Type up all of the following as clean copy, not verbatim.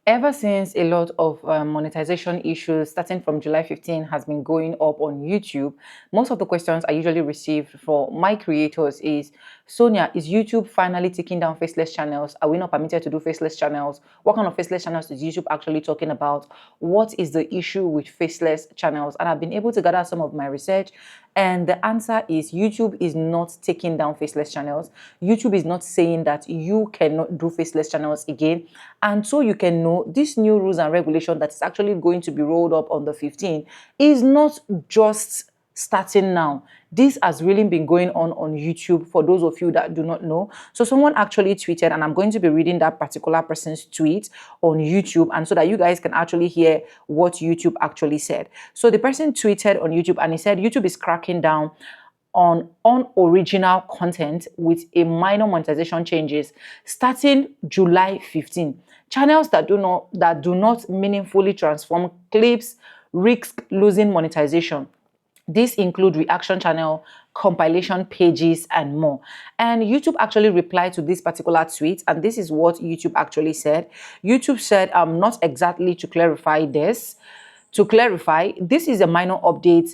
Ever since a lot of monetization issues starting from July 15 has been going up on YouTube, most of the questions I usually receive for my creators is, Sonia, is YouTube finally taking down faceless channels? Are we not permitted to do faceless channels? What kind of faceless channels is YouTube actually talking about? What is the issue with faceless channels? And I've been able to gather some of my research, and the answer is YouTube is not taking down faceless channels. YouTube is not saying that you cannot do faceless channels again. And so you can know this new rules and regulation that is actually going to be rolled up on the 15th is not just starting now. This has really been going on YouTube for those of you that do not know. So someone actually tweeted, and I'm going to be reading that particular person's tweet on YouTube, and so that you guys can actually hear what YouTube actually said. So the person tweeted on YouTube and he said YouTube is cracking down on unoriginal content with a minor monetization changes starting July 15. Channels that do not meaningfully transform clips risk losing monetization. These include reaction channel, compilation pages, and more. And YouTube actually replied to this particular tweet, and this is what YouTube actually said. YouTube said, not exactly to clarify this. To clarify, this is a minor update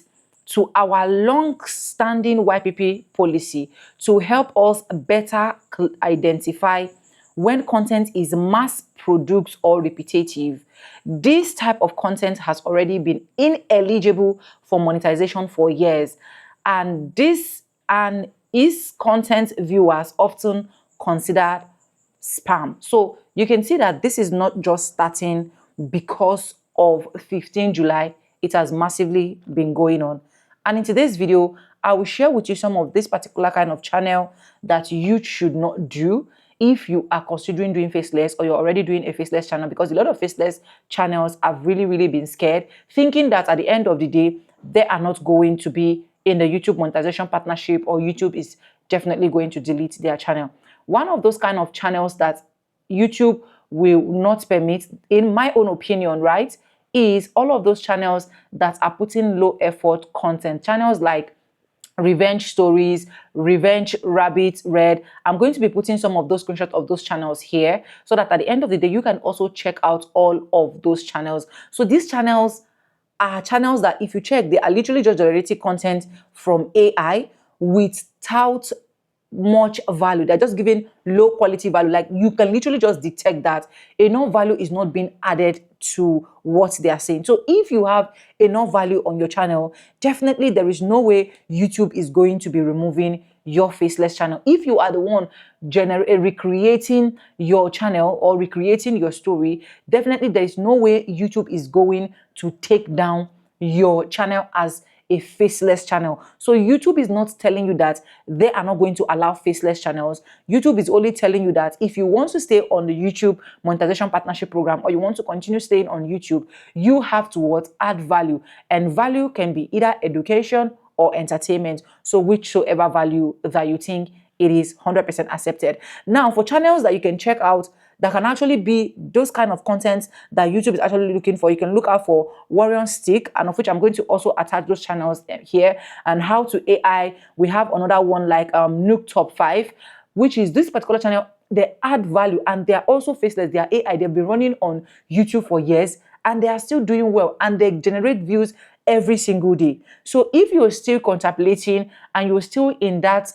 to our long-standing YPP policy to help us better identify when content is mass-produced or repetitive. This type of content has already been ineligible for monetization for years, and is content viewers often considered spam. So you can see that this is not just starting because of 15 July. It has massively been going on. And in today's video, I will share with you some of this particular kind of channel that you should not do if you are considering doing faceless or you're already doing a faceless channel, because a lot of faceless channels have really been scared, thinking that at the end of the day, they are not going to be in the YouTube monetization partnership, or YouTube is definitely going to delete their channel. One of those kind of channels that YouTube will not permit, in my own opinion, right, is all of those channels that are putting low effort content. Channels like Revenge Stories, Revenge Rabbit Red. I'm going to be putting some of those screenshots of those channels here so that at the end of the day, you can also check out all of those channels. So these channels are channels that, if you check, they are literally just generating content from AI without much value. They're just giving low quality value. Like, you can literally just detect that enough value is not being added to what they are saying. So if you have enough value on your channel, definitely there is no way YouTube is going to be removing your faceless channel. If you are the one recreating your channel or recreating your story, definitely there is no way YouTube is going to take down your channel as a faceless channel. So YouTube is not telling you that they are not going to allow faceless channels. YouTube is only telling you that if you want to stay on the YouTube monetization partnership program, or you want to continue staying on YouTube, you have to add value. And value can be either education or entertainment. So whichsoever value that you think, it is 100% accepted. Now, for channels that you can check out that can actually be those kind of contents that YouTube is actually looking for, you can look out for Warrior Stick, and of which I'm going to also attach those channels here, and How to AI. We have another one like Nuke Top 5, which is this particular channel. They add value and they are also faceless. They are AI. They've been running on YouTube for years and they are still doing well, and they generate views every single day. So if you're still contemplating and you're still in that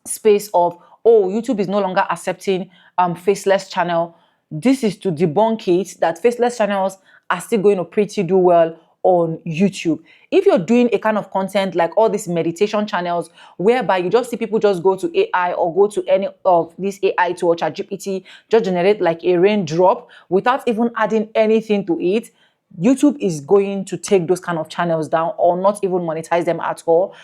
space of, oh, YouTube is no longer accepting faceless channel, this is to debunk it, that faceless channels are still going to pretty do well on YouTube. If you're doing a kind of content like all these meditation channels, whereby you just see people just go to AI or go to any of these AI to ChatGPT, just generate like a raindrop without even adding anything to it, YouTube is going to take those kind of channels down or not even monetize them at all.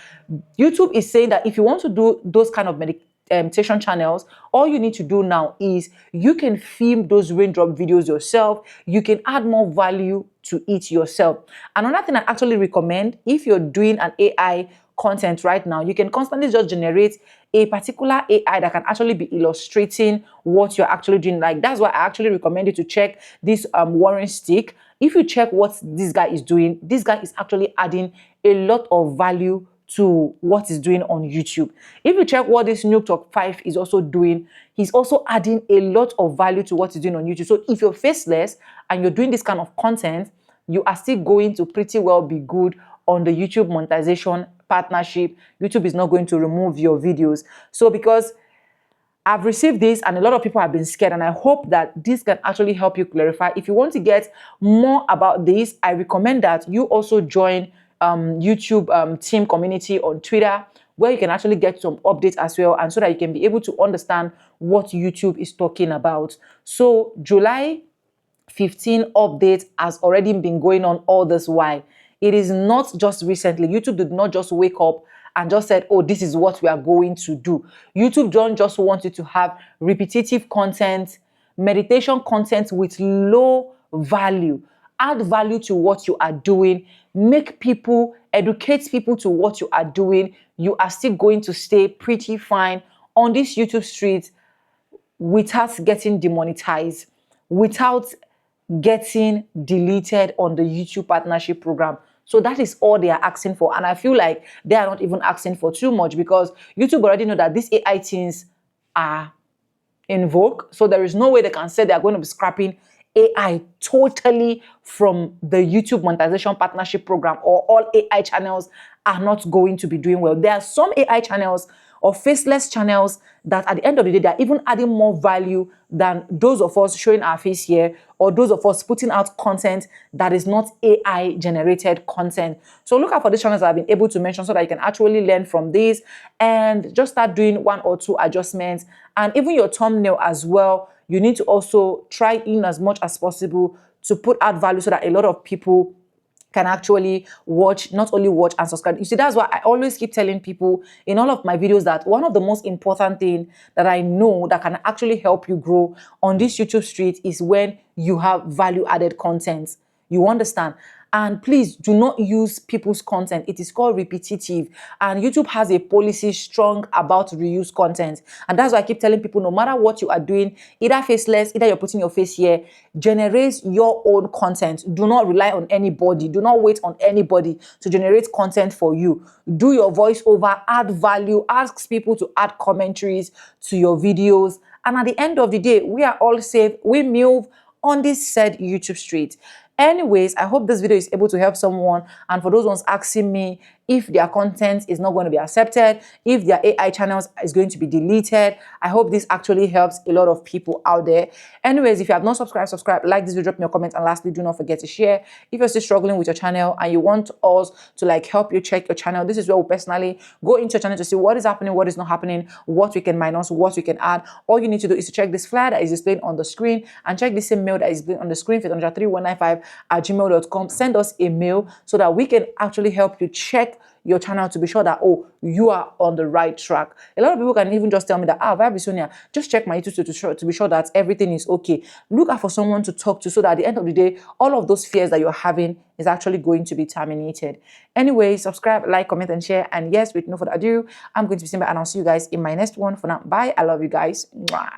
YouTube is saying that if you want to do those kind of meditation channels, all you need to do now is you can film those raindrop videos yourself. You can add more value to it yourself. Another thing I actually recommend, if you're doing an AI content right now, you can constantly just generate a particular AI that can actually be illustrating what you're actually doing. Like, that's why I actually recommend you to check this Warren Stick. If you check what this guy is doing, this guy is actually adding a lot of value to what he's doing on YouTube. If you check what this new Talk 5 is also doing, he's also adding a lot of value to what he's doing on YouTube. So if you're faceless and you're doing this kind of content, you are still going to pretty well be good on the YouTube monetization partnership. YouTube is not going to remove your videos. So because I've received this and a lot of people have been scared, and I hope that this can actually help you clarify. If you want to get more about this, I recommend that you also join YouTube team community on Twitter, where you can actually get some updates as well, and so that you can be able to understand what YouTube is talking about. So July 15 update has already been going on all this while. It is not just recently. YouTube did not just wake up and just said, oh, this is what we are going to do. YouTube don't just want you to have repetitive content, meditation content with low value. Add value to what you are doing. Make people, educate people to what you are doing. You are still going to stay pretty fine on this YouTube street without getting demonetized, without getting deleted on the YouTube partnership program. So that is all they are asking for. And I feel like they are not even asking for too much, because YouTube already know that these AI things are in vogue. So there is no way they can say they are going to be scrapping AI totally from the YouTube monetization partnership program, or all AI channels are not going to be doing well. There are some AI channels or faceless channels that at the end of the day, they're even adding more value than those of us showing our face here, or those of us putting out content that is not AI generated content. So look out for these channels that I've been able to mention, so that you can actually learn from this and just start doing 1 or 2 adjustments. And even your thumbnail as well, you need to also try in as much as possible to put out value, so that a lot of people can actually watch, not only watch and subscribe. You see, that's why I always keep telling people in all of my videos that one of the most important things that I know that can actually help you grow on this YouTube street is when you have value added content. You understand? And please do not use people's content. It is called repetitive. And YouTube has a policy strong about reuse content. And that's why I keep telling people, no matter what you are doing, either faceless, either you're putting your face here, generate your own content. Do not rely on anybody. Do not wait on anybody to generate content for you. Do your voiceover, add value, ask people to add commentaries to your videos. And at the end of the day, we are all safe. We move on this said YouTube street. Anyways, I hope this video is able to help someone. And for those ones asking me if their content is not going to be accepted, if their AI channels is going to be deleted, I hope this actually helps a lot of people out there. Anyways, if you have not subscribed, subscribe, like this video, drop me a comment, and lastly, do not forget to share. If you're still struggling with your channel and you want us to help you check your channel, this is where we personally go into your channel to see what is happening, what is not happening, what we can minus, what we can add. All you need to do is to check this flyer that is displayed on the screen, and check this email that is displayed on the screen, 3195@gmail.com. Send us a mail so that we can actually help you check your channel to be sure that, oh, you are on the right track. A lot of people can even just tell me that, Vibe Sonia, just check my YouTube to be sure that everything is okay. Look out for someone to talk to, so that at the end of the day, all of those fears that you're having is actually going to be terminated. Anyway, subscribe, like, comment, and share. And yes, with no further ado, I'm going to be Simba, and I'll see you guys in my next one. For now, bye. I love you guys. Mwah.